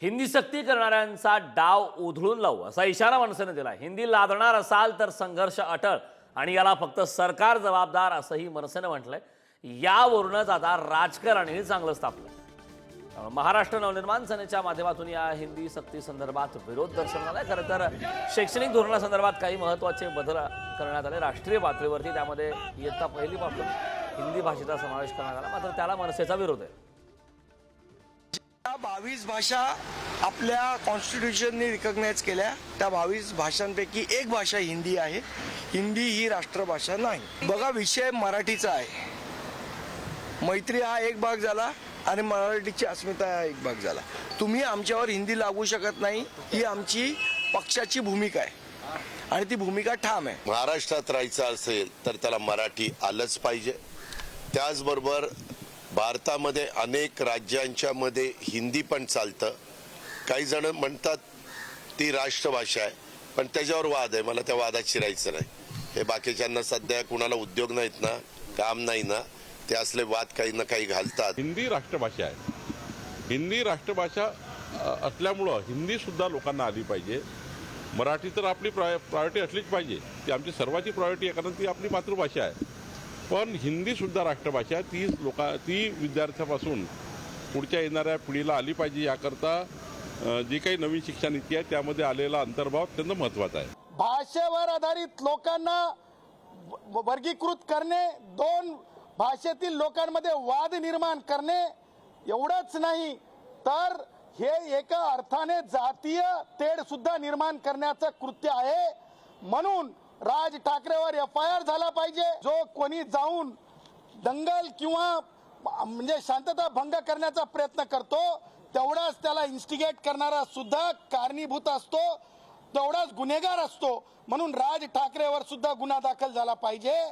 हिंदी सक्ती करणाऱ्यांचा डाव उधळून लावू असा इशारा मनसेने दिला. हिंदी लादणार असाल तर संघर्ष अटळ आणि याला फक्त सरकार जबाबदार असंही मनसेने म्हटलंय. यावरूनच आता राजकारणही चांगलंच तापलंय. महाराष्ट्र नवनिर्माण सेनेच्या माध्यमातून या हिंदी सक्ती संदर्भात विरोध दर्शवण्यात आलाय. खरं तर शैक्षणिक धोरणासंदर्भात काही महत्त्वाचे बदल करण्यात आले राष्ट्रीय पातळीवरती. त्यामध्ये इयत्ता पहिलीपासून हिंदी भाषेचा समावेश करण्यात आला, मात्र त्याला मनसेचा विरोध आहे. 22 भाषा आपल्या कॉन्स्टिट्यूशनने रिकॉग्नाइज केल्या. त्या 22 भाषांपैकी एक भाषा हिंदी आहे. हिंदी ही राष्ट्रभाषा नाही. बघा, विषय मराठीचा आहे. मैत्री हा एक भाग झाला आणि मराठीची अस्मिता हा एक भाग झाला. तुम्ही आमच्यावर हिंदी लागू शकत नाही, ही आमची पक्षाची भूमिका आहे आणि ती भूमिका ठाम आहे. महाराष्ट्रात राहायचं असेल तर त्याला मराठी आलंच पाहिजे. त्याचबरोबर भारतामध्ये अनेक राज्यांच्या मध्ये हिंदी पण चालतं. काही जण म्हणतात ती राष्ट्रभाषा आहे, पण त्याच्यावर वाद आहे. मला त्या वादात शिरायचं नाही. हे बाकीच्यांना सध्या कुणाला उद्योग नाहीत ना, काम नाही ना, ते असले वाद काही ना काही घालतात. हिंदी राष्ट्रभाषा आहे. हिंदी राष्ट्रभाषा असल्यामुळं हिंदी सुद्धा लोकांना आली पाहिजे. मराठी तर आपली प्रायोरिटी असलीच पाहिजे. ती आमची सर्वांची प्रायोरिटी आहे, कारण ती आपली मातृभाषा आहे. पण हिंदी सुद्धा राष्ट्रभाषा ती विद्यार्थ्यापासून पुढच्या येणाऱ्या पिढीला आली पाहिजे. याकरता जी काही नवीन शिक्षण नीती आहे त्यामध्ये आलेला अंतर्भाव अत्यंत महत्त्वाचा आहे. भाषेवर आधारित लोकांना वर्गीकृत करणे, दोन भाषेतील लोकांमध्ये वाद निर्माण करणे एवढंच नाही, तर हे एका अर्थाने जातीय तेढ सुद्धा निर्माण करण्याचं कृत्य आहे. म्हणून राज ठाकरेवर FIR झाला पाहिजे. जो कोणी जाऊन दंगल किंवा म्हणजे शांतता भंग करण्याचा प्रयत्न करतो, तेवढाच त्याला इन्स्टिगेट करणारा सुद्धा कारणीभूत असतो, तेवढाच गुन्हेगार असतो. म्हणून राज ठाकरेवर सुद्धा गुन्हा दाखल झाला पाहिजे.